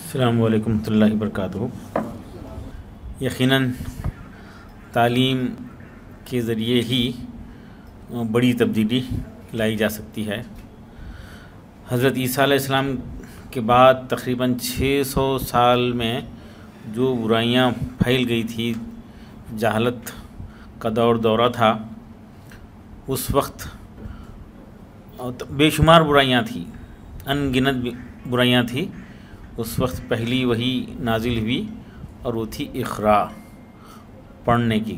अस्सलामु अलैकुम रहमतुल्लाहि व बरकातुहू। यकीनन तालीम के ज़रिए ही बड़ी तब्दीली लाई जा सकती है। हज़रत ईसा अलैहिस्सलाम के बाद तकरीबन 600 साल में जो बुराइयां फैल गई थी, जहालत का दौरा था, उस वक्त बेशुमार बुराइयां थी, अनगिनत बुराइयां थी। उस वक्त पहली वही नाजिल हुई और वो थी इक़रा, पढ़ने की।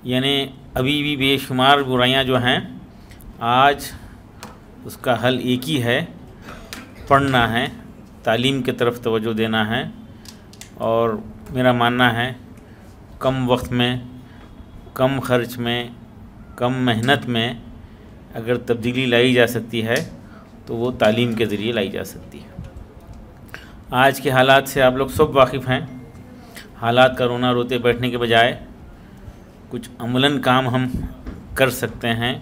यानी अभी भी बेशुमार बुराइयां जो हैं, आज उसका हल एक ही है, पढ़ना है, तालीम की तरफ तवज्जो देना है। और मेरा मानना है कम वक्त में, कम ख़र्च में, कम मेहनत में अगर तब्दीली लाई जा सकती है तो वो तालीम के ज़रिए लाई जा सकती है। आज के हालात से आप लोग सब वाकिफ़ हैं। हालात का रोना रोते बैठने के बजाय कुछ अमलन काम हम कर सकते हैं।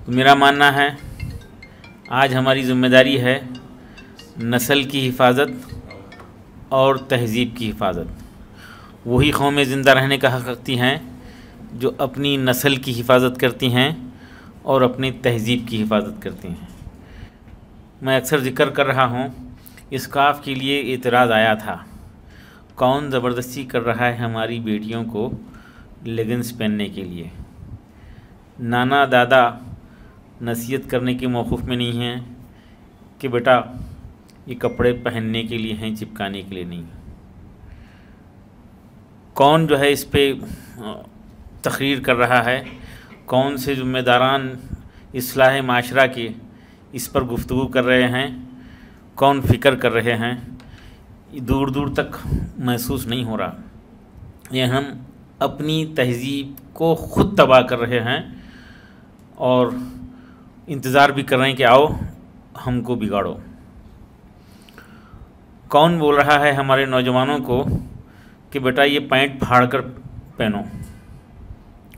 तो मेरा मानना है आज हमारी ज़िम्मेदारी है नस्ल की हिफाजत और तहज़ीब की हिफाजत। वही कौमें ज़िंदा रहने का हक़ रखती हैं जो अपनी नस्ल की हिफाजत करती हैं और अपनी तहज़ीब की हिफाजत करती हैं। मैं अक्सर ज़िक्र कर रहा हूँ, इस काफ के लिए एतराज़ आया था, कौन ज़बरदस्ती कर रहा है हमारी बेटियों को लेगिंग्स पहनने के लिए। नाना दादा नसीहत करने के मौक़िफ़ में नहीं हैं कि बेटा ये कपड़े पहनने के लिए हैं, चिपकाने के लिए नहीं। कौन जो है इस पे तकरीर कर रहा है, कौन से ज़िम्मेदारान इस्लाह माशरा के इस पर गुफ्तगू कर रहे हैं, कौन फ़िक्र कर रहे हैं, दूर दूर तक महसूस नहीं हो रहा। ये हम अपनी तहज़ीब को ख़ुद तबाह कर रहे हैं और इंतज़ार भी कर रहे हैं कि आओ हमको बिगाड़ो। कौन बोल रहा है हमारे नौजवानों को कि बेटा ये पैंट फाड़ कर पहनो।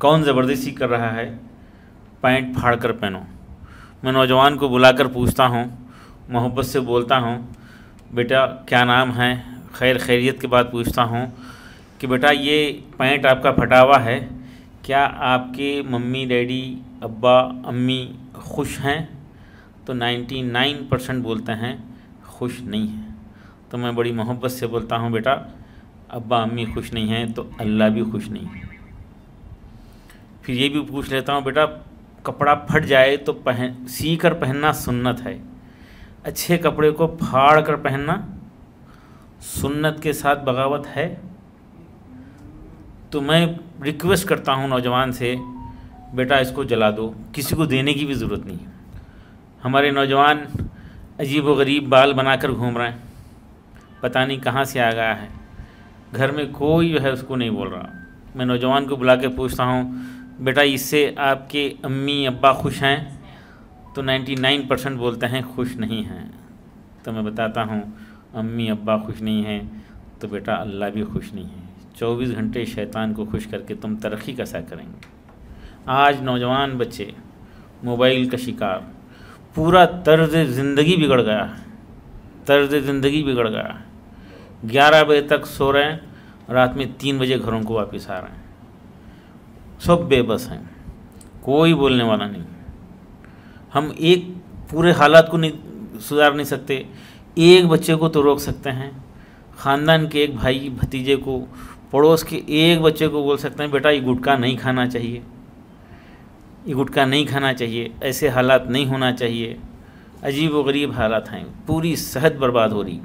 कौन ज़बरदस्ती कर रहा है पैंट फाड़ कर पहनो। मैं नौजवान को बुलाकर पूछता हूँ, मोहब्बत से बोलता हूँ, बेटा क्या नाम है, खैरियत के बाद पूछता हूँ कि बेटा ये पैंट आपका फटा हुआ है, क्या आपके मम्मी डैडी अब्बा अम्मी खुश हैं? तो 99% बोलते हैं खुश नहीं हैं। तो मैं बड़ी मोहब्बत से बोलता हूँ, बेटा अब्बा अम्मी खुश नहीं हैं तो अल्लाह भी खुश नहीं है। फिर ये भी पूछ लेता हूँ, बेटा कपड़ा फट जाए तो सी कर पहनना सुन्नत है, अच्छे कपड़े को फाड़ कर पहनना सुन्नत के साथ बगावत है? तो मैं रिक्वेस्ट करता हूँ नौजवान से, बेटा इसको जला दो, किसी को देने की भी ज़रूरत नहीं है। हमारे नौजवान अजीब व गरीब बाल बनाकर घूम रहे हैं, पता नहीं कहाँ से आ गया है, घर में कोई जो है उसको नहीं बोल रहा। मैं नौजवान को बुला के पूछता हूँ, बेटा इससे आपके अम्मी अब्बा खुश हैं? तो 99% बोलते हैं खुश नहीं हैं। तो मैं बताता हूँ, अम्मी अब्बा खुश नहीं हैं तो बेटा अल्लाह भी खुश नहीं है। 24 घंटे शैतान को खुश करके तुम तरक्की कैसा करेंगे। आज नौजवान बच्चे मोबाइल का शिकार, पूरा तर्ज़ ज़िंदगी बिगड़ गया है, तर्ज़ ज़िंदगी बिगड़ गया है। 11 बजे तक सो रहे हैं, रात में 3 बजे घरों को वापस आ रहे हैं। सब बेबस हैं, कोई बोलने वाला नहीं। हम एक पूरे हालात को नहीं सुधार नहीं सकते, एक बच्चे को तो रोक सकते हैं, ख़ानदान के एक भाई भतीजे को, पड़ोस के एक बच्चे को बोल सकते हैं, बेटा ये गुटखा नहीं खाना चाहिए, ये गुटखा नहीं खाना चाहिए, ऐसे हालात नहीं होना चाहिए। अजीब व गरीब हालात हैं, पूरी सेहत बर्बाद हो रही।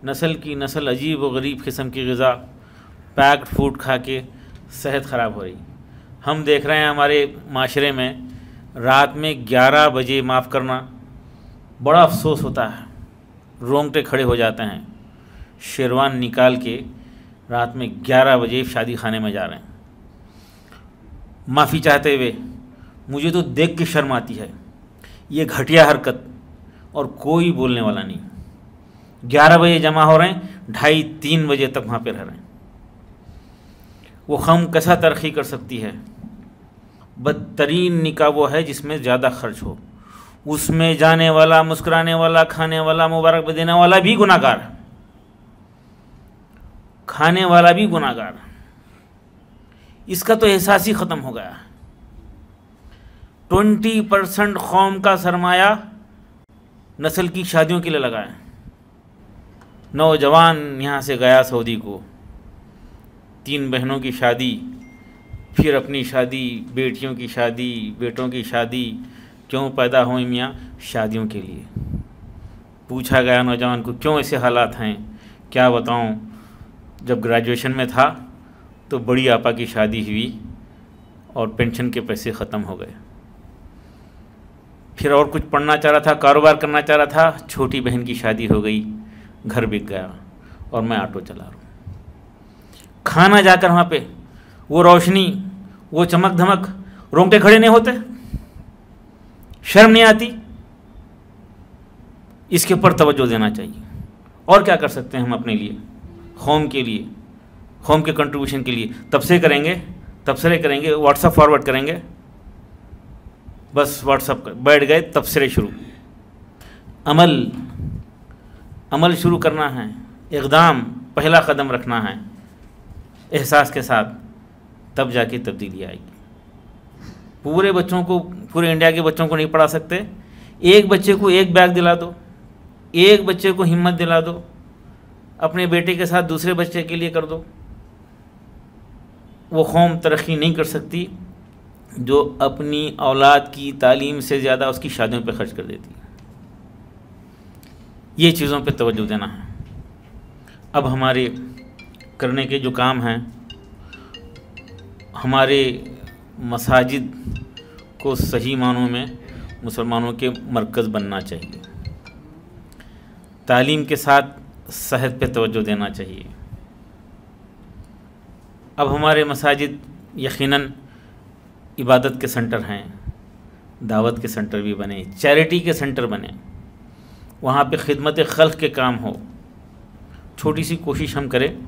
नस्ल की नस्ल अजीब व गरीब किस्म की ग़िज़ा, पैक्ड फूड खा के सेहत ख़राब हो रही। हम देख रहे हैं हमारे माशरे में रात में 11 बजे, माफ़ करना, बड़ा अफसोस होता है, रोंगटे खड़े हो जाते हैं। शेरवान निकाल के रात में 11 बजे शादी खाने में जा रहे हैं, माफ़ी चाहते हुए। मुझे तो देख के शर्म आती है ये घटिया हरकत, और कोई बोलने वाला नहीं। 11 बजे जमा हो रहे हैं, 2:30-3 बजे तक वहाँ पे रह रहे हैं। वो कौम कैसा तरक्की कर सकती है? बदतरीन निकाह वो है जिसमें ज़्यादा खर्च हो, उसमें जाने वाला, मुस्कुराने वाला, खाने वाला, मुबारक देने वाला भी गुनाहगार, खाने वाला भी गुनाहगार। इसका तो एहसास ही ख़त्म हो गया। 20% कौम का सरमाया नस्ल की शादियों के लिए लगाया। नौजवान यहाँ से गया सऊदी को, 3 बहनों की शादी, फिर अपनी शादी, बेटियों की शादी, बेटों की शादी। क्यों पैदा हुई मियाँ? शादियों के लिए। पूछा गया नौजवान को क्यों ऐसे हालात हैं? क्या बताऊँ, जब ग्रेजुएशन में था तो बड़ी आपा की शादी हुई और पेंशन के पैसे ख़त्म हो गए। फिर और कुछ पढ़ना चाह रहा था, कारोबार करना चाह रहा था, छोटी बहन की शादी हो गई, घर बिक गया और मैं ऑटो चला रहा हूँ। खाना जाकर वहाँ पे वो रोशनी, वो चमक धमक, रोंगटे खड़े नहीं होते? शर्म नहीं आती? इसके ऊपर तवज्जो देना चाहिए। और क्या कर सकते हैं हम अपने लिए, कौम के लिए, कौम के कंट्रीब्यूशन के लिए? तबसरे करेंगे, व्हाट्सएप फॉरवर्ड करेंगे, बस व्हाट्सएप बैठ गए, तबसरे शुरू। अमल शुरू करना है, इक़दाम, पहला कदम रखना है एहसास के साथ, तब जाके तब्दीली आएगी। पूरे बच्चों को, पूरे इंडिया के बच्चों को नहीं पढ़ा सकते। एक बच्चे को एक बैग दिला दो, एक बच्चे को हिम्मत दिला दो, अपने बेटे के साथ दूसरे बच्चे के लिए कर दो। वो कौम तरक्की नहीं कर सकती जो अपनी औलाद की तालीम से ज़्यादा उसकी शादियों पे खर्च कर देती है। ये चीज़ों पे तवज्जो देना है। अब हमारे करने के जो काम हैं, हमारे मसाजिद को सही मानों में मुसलमानों के मरकज़ बनना चाहिए। तालीम के साथ सेहत पे तवज्जो देना चाहिए। अब हमारे मसाजिद यकीनन इबादत के सेंटर हैं, दावत के सेंटर भी बने, चैरिटी के सेंटर बने, वहाँ पे खिदमत खल्क़ के काम हो। छोटी सी कोशिश हम करें,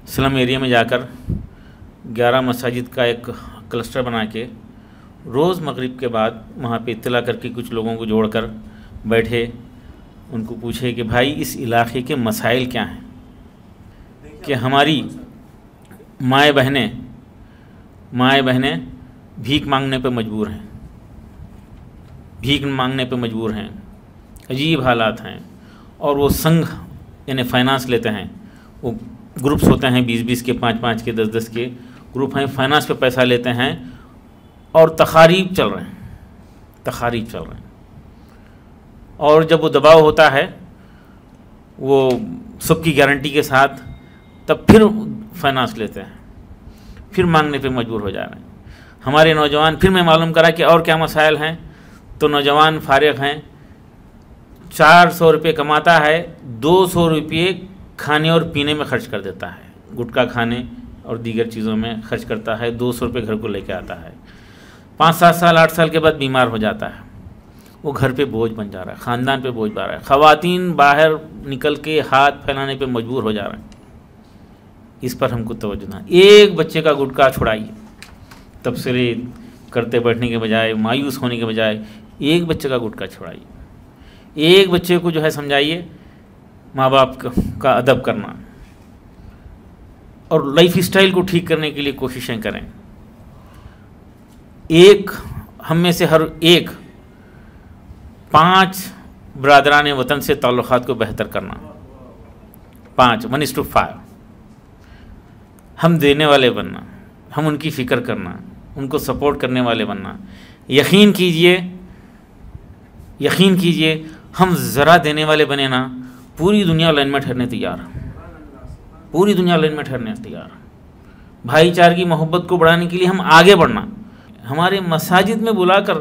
स्लम एरिया में जाकर 11 मसाजिद का एक क्लस्टर बना के रोज़ मगरिब के बाद वहाँ पे इत्तला करके कुछ लोगों को जोड़कर बैठे, उनको पूछे कि भाई इस इलाके के मसाइल क्या हैं, कि हमारी माएँ बहनें भीख मांगने पे मजबूर हैं, अजीब हालात हैं। और वो संघ यानी फाइनेंस लेते हैं, वो ग्रुप्स होते हैं 20-20 के, 5-5 के, 10-10 के ग्रुप हैं, फाइनेंस पे पैसा लेते हैं और तखारीब चल रहे हैं। और जब वो दबाव होता है, वो सबकी गारंटी के साथ, तब फिर फाइनेंस लेते हैं, फिर मांगने पे मजबूर हो जा रहे हैं। हमारे नौजवान, फिर मैं मालूम करा कि और क्या मसाइल हैं, तो नौजवान फारिग हैं, 400 रुपये कमाता है, 200 रुपये खाने और पीने में खर्च कर देता है, गुटखा खाने और दीगर चीज़ों में खर्च करता है, 200 रुपये घर को लेके आता है। 5-7 साल 8 साल के बाद बीमार हो जाता है, वो घर पे बोझ बन जा रहा है, ख़ानदान पे बोझ बन रहा है। ख़वातीन बाहर निकल के हाथ फैलाने पे मजबूर हो जा रहे हैं। इस पर हमको तवज्जो देना। एक बच्चे का गुटखा छुड़ाइए, तबसरे करते बैठने के बजाय, मायूस होने के बजाय, एक बच्चे का गुटखा छुड़ाइए, एक बच्चे को जो है समझाइए माँ बाप का अदब करना, और लाइफ स्टाइल को ठीक करने के लिए कोशिशें करें। हम में से हर एक 5 बरादरान वतन से ताल्लुक़ात को बेहतर करना, 1:5 हम देने वाले बनना, हम उनकी फ़िक्र करना, उनको सपोर्ट करने वाले बनना। यकीन कीजिए हम ज़रा देने वाले बने ना, पूरी दुनिया लाइन में ठहरने तैयार। भाईचारे की मोहब्बत को बढ़ाने के लिए हम आगे बढ़ना। हमारे मसाजिद में बुलाकर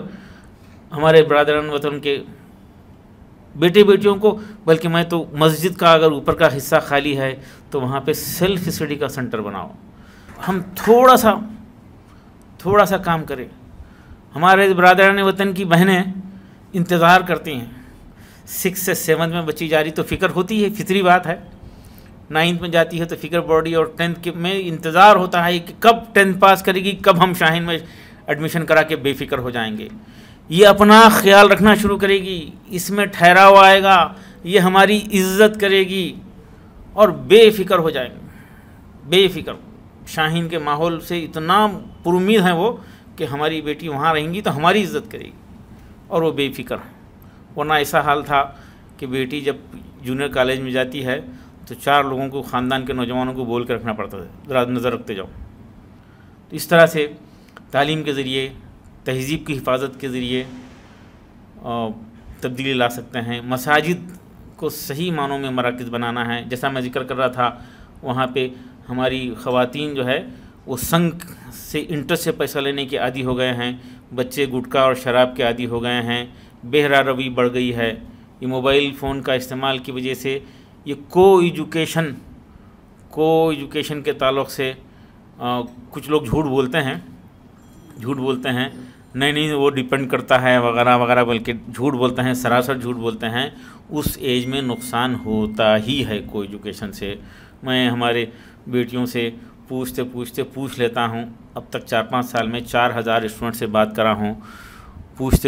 हमारे बरादरान वतन के बेटे बेटियों को, बल्कि मैं तो मस्जिद का अगर ऊपर का हिस्सा खाली है तो वहाँ पे सेल्फ स्टडी का सेंटर बनाओ। हम थोड़ा सा काम करें। हमारे बरादरान वतन की बहनें इंतज़ार करती हैं, 6 से 7 में बच्ची जा रही तो फ़िक्र होती है, फितरी बात है। 9th में जाती है तो फ़िक्र बॉडी, और 10th में इंतज़ार होता है कि कब 10th पास करेगी, कब हम शाहीन में एडमिशन करा के बेफिक्र हो जाएंगे। ये अपना ख्याल रखना शुरू करेगी, इसमें ठहराव आएगा, ये हमारी इज्जत करेगी और बेफिक्र हो जाएंगे, बेफिक्र। शाहीन के माहौल से इतना पुरुमीद हैं वो कि हमारी बेटी वहाँ रहेंगी तो हमारी इज्जत करेगी, और वो बेफिक्र। वरना ऐसा हाल था कि बेटी जब जूनियर कॉलेज में जाती है तो 4 लोगों को, ख़ानदान के नौजवानों को बोल कर रखना पड़ता था, ज़रा नज़र रखते जाओ। तो इस तरह से तालीम के ज़रिए, तहज़ीब की हिफाजत के ज़रिए तब्दीली ला सकते हैं। मसाजिद को सही मानों में मराकज़ बनाना है। जैसा मैं ज़िक्र कर रहा था, वहाँ पे हमारी ख़वातीन जो है वो संघ से, इंटरेस्ट से पैसा लेने के आदी हो गए हैं, बच्चे गुटखा और शराब के आदी हो गए हैं, बेहरा रवी बढ़ गई है। ये मोबाइल फ़ोन का इस्तेमाल की वजह से ये को एजुकेशन के ताल्लुक़ से कुछ लोग झूठ बोलते हैं, नहीं वो डिपेंड करता है वगैरह वगैरह, बल्कि झूठ बोलते हैं, सरासर झूठ बोलते हैं। उस एज में नुकसान होता ही है को एजुकेशन से। मैं हमारे बेटियों से पूछ लेता हूँ, अब तक 4-5 साल में 4000 स्टूडेंट से बात करा हूँ, पूछ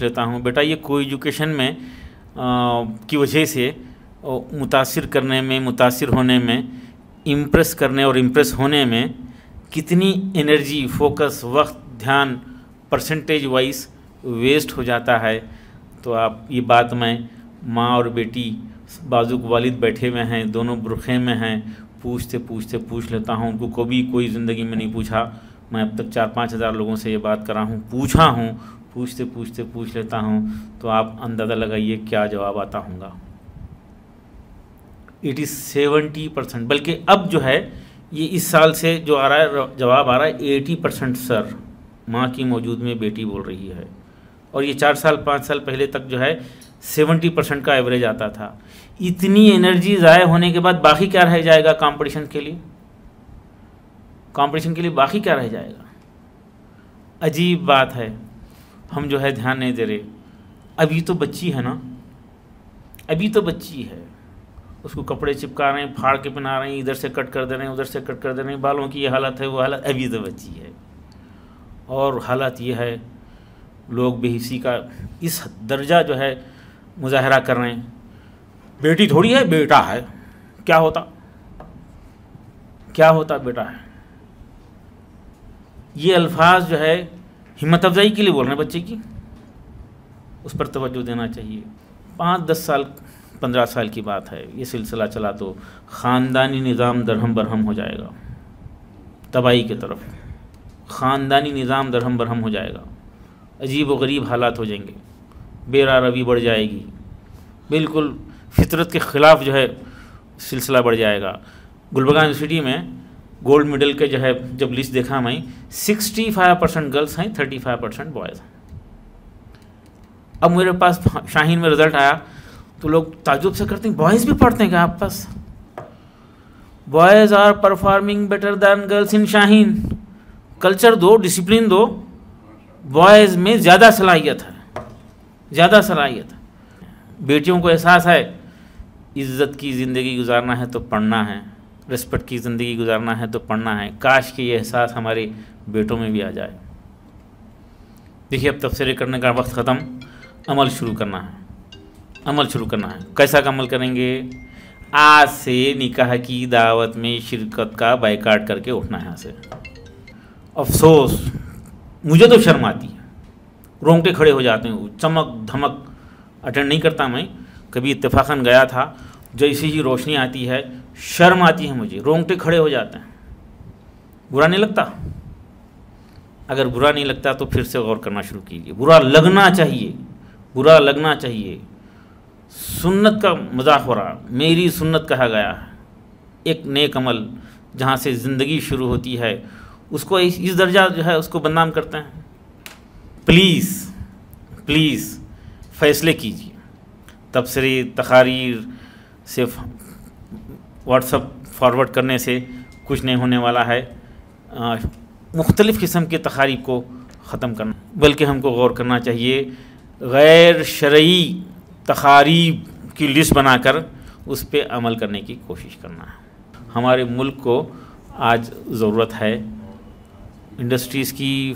लेता हूँ, बेटा ये को एजुकेशन में की वजह से मुतासिर होने में, इम्प्रेस करने और इम्प्रेस होने में कितनी एनर्जी, फोकस, वक्त, ध्यान परसेंटेज वाइज वेस्ट हो जाता है। तो आप ये बात, मैं माँ और बेटी बाजुक वालिद बैठे हुए हैं, दोनों बुरखे में हैं, पूछ लेता हूँ। उनको कभी कोई ज़िंदगी में नहीं पूछा। मैं अब तक 4-5 हज़ार लोगों से ये बात करा हूँ, पूछ लेता हूँ। तो आप अंदाज़ा लगाइए क्या जवाब आता होगा। इट इज़ 70%, बल्कि अब जो है ये इस साल से जो आ रहा है, जवाब आ रहा है 80% सर, माँ की मौजूद में बेटी बोल रही है। और ये 4-5 साल पहले तक जो है 70% का एवरेज आता था। इतनी एनर्जी ज़ाया होने के बाद बाकी क्या रह जाएगा कंपटीशन के लिए? बाकी क्या रह जाएगा? अजीब बात है, हम जो है ध्यान नहीं दे रहे। अभी तो बच्ची है ना, उसको कपड़े चिपका रहे हैं, फाड़ के पहना रहे हैं, इधर से कट कर दे रहे हैं, उधर से कट कर दे रहे हैं, बालों की ये हालत है, वो हालत, अभी तो बच्ची है। और हालत ये है, लोग बेहिसी का इस दर्जा जो है मुजाहरा कर रहे हैं। बेटी थोड़ी है, बेटा है, क्या होता बेटा है। ये अल्फाज जो है हिम्मत अफजाई के लिए बोल रहे हैं बच्चे की, उस पर तवज्जो देना चाहिए। 5-10 साल 15 साल की बात है, ये सिलसिला चला तो ख़ानदानी निज़ाम दरहम बरहम हो जाएगा, तबाही की तरफ। ख़ानदानी निज़ाम दरहम बरहम हो जाएगा, अजीब व गरीब हालात हो जाएंगे, बेरा रवी बढ़ जाएगी, बिल्कुल फितरत के ख़िलाफ़ जो है सिलसिला बढ़ जाएगा। गुलबर्गा यूनिवर्सिटी में गोल्ड मेडल के जो है जब लिस्ट देखा मैं, 65% गर्ल्स हैं, 35% बॉयज़ हैं। अब मेरे पास शाहीन में रिज़ल्ट आया तो लोग ताज्जुब से करते हैं, बॉयज़ भी पढ़ते हैं क्या आप पास? Boys are performing better than girls in Shaheen. Culture दो, डिसिप्लिन दो, बॉयज़ में ज़्यादा सलाहियत है। बेटियों को एहसास है इज़्ज़त की ज़िंदगी गुजारना है तो पढ़ना है, रिस्पेक्ट की ज़िंदगी गुजारना है तो पढ़ना है। काश कि ये एहसास हमारे बेटों में भी आ जाए। देखिए, अब तफसीर करने का वक्त ख़त्म, अमल शुरू करना है। कैसा का अमल करेंगे? आज से निकाह की दावत में शिरकत का बायकाट करके उठना है यहाँ से। अफसोस, मुझे तो शर्म आती है, रोंगटे खड़े हो जाते हैं, चमक धमक अटेंड नहीं करता मैं। कभी इत्तेफाकन गया था, जैसे ही रोशनी आती है शर्म आती है मुझे, रोंगटे खड़े हो जाते हैं। बुरा नहीं लगता? अगर बुरा नहीं लगता तो फिर से गौर करना शुरू कीजिए। बुरा लगना चाहिए। सुन्नत का मजाक हो रहा, मेरी सुन्नत कहा गया है। एक नेक अमल जहाँ से ज़िंदगी शुरू होती है उसको इस दर्जा जो है उसको बदनाम करते हैं। प्लीज़ फ़ैसले कीजिए। तबसरे तकारीर सिर्फ व्हाट्सअप फॉरवर्ड करने से कुछ नहीं होने वाला है। मुख्तलिफ़ किस्म के तकारीब को ख़त्म करना, बल्कि हमको गौर करना चाहिए, गैर शरई तकारीब की लिस्ट बनाकर उस पर अमल करने की कोशिश करना है। हमारे मुल्क को आज ज़रूरत है इंडस्ट्रीज़ की,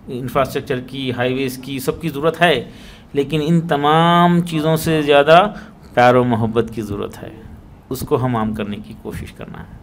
इंफ्रास्ट्रक्चर की, हाईवेज़ की, सबकी ज़रूरत है, लेकिन इन तमाम चीज़ों से ज़्यादा प्यार और मोहब्बत की ज़रूरत है। उसको हम आम करने की कोशिश करना है।